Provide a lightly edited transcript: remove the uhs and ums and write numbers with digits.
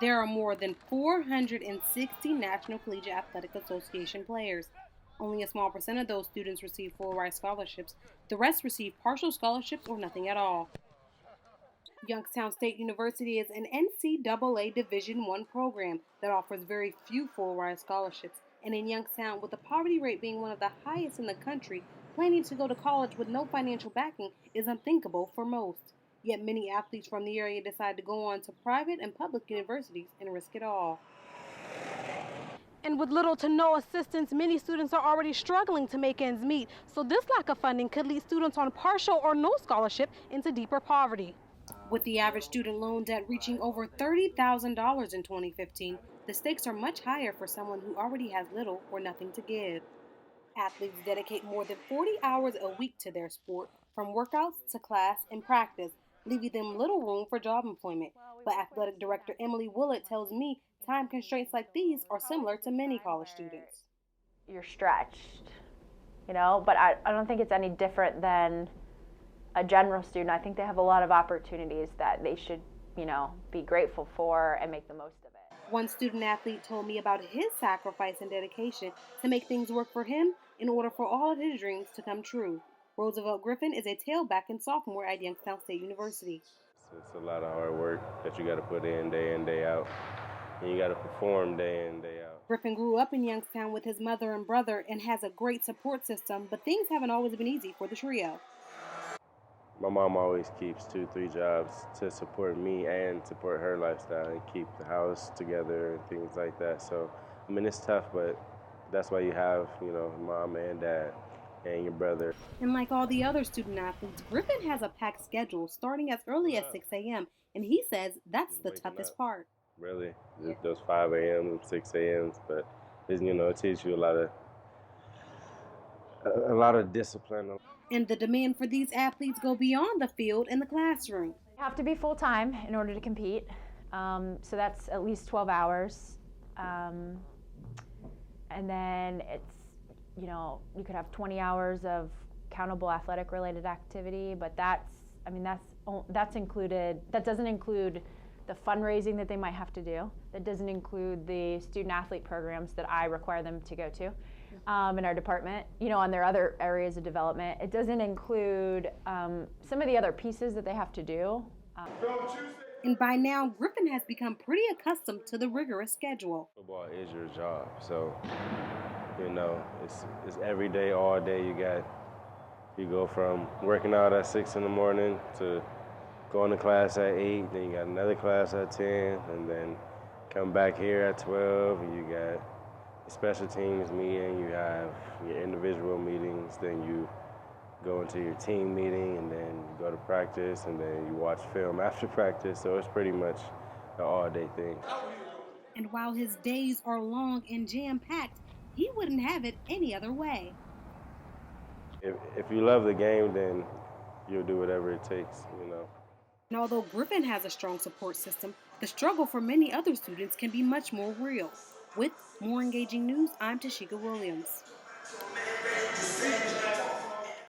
There are more than 460 National Collegiate Athletic Association players. Only a small percent of those students receive full ride scholarships. The rest receive partial scholarships or nothing at all. Youngstown State University is an NCAA Division I program that offers very few full ride scholarships. And in Youngstown, with the poverty rate being one of the highest in the country, planning to go to college with no financial backing is unthinkable for most. Yet many athletes from the area decide to go on to private and public universities and risk it all. And with little to no assistance, many students are already struggling to make ends meet. So this lack of funding could lead students on partial or no scholarship into deeper poverty. With the average student loan debt reaching over $30,000 in 2015, the stakes are much higher for someone who already has little or nothing to give. Athletes dedicate more than 40 hours a week to their sport, from workouts to class and practice, leaving them little room for job employment. But athletic director Emily Willett tells me time constraints like these are similar to many college students. You're stretched, but I don't think it's any different than a general student. I think they have a lot of opportunities that they should, be grateful for and make the most of it. One student athlete told me about his sacrifice and dedication to make things work for him in order for all of his dreams to come true. Roosevelt Griffin is a tailback and sophomore at Youngstown State University. It's a lot of hard work that you got to put in, day out, and you got to perform day in, day out. Griffin grew up in Youngstown with his mother and brother and has a great support system, but things haven't always been easy for the trio. My mom always keeps 2-3 jobs to support me and support her lifestyle and keep the house together and things like that. So, it's tough, but that's why you have, mom and dad and your brother. And like all the other student athletes, Griffin has a packed schedule starting as early as 6 a.m. And he says that's the toughest part. Really, those 5 a.m. and 6 a.m.s, but it teaches you a lot of discipline. And the demand for these athletes go beyond the field and the classroom. You have to be full-time in order to compete, so that's at least 12 hours. And then it's, you could have 20 hours of countable athletic-related activity, but that's included. That doesn't include the fundraising that they might have to do. That doesn't include the student-athlete programs that I require them to go to. In our department, on their other areas of development. It doesn't include some of the other pieces that they have to do. And by now, Griffin has become pretty accustomed to the rigorous schedule. Football is your job, so, it's every day, all day. You go from working out at 6 in the morning to going to class at 8, then you got another class at 10, and then come back here at 12, and you got special teams meeting, you have your individual meetings, then you go into your team meeting, and then you go to practice, and then you watch film after practice, so it's pretty much an all-day thing. And while his days are long and jam-packed, he wouldn't have it any other way. If you love the game, then you'll do whatever it takes, And although Griffin has a strong support system, the struggle for many other students can be much more real. With more engaging news, I'm Tashika Williams.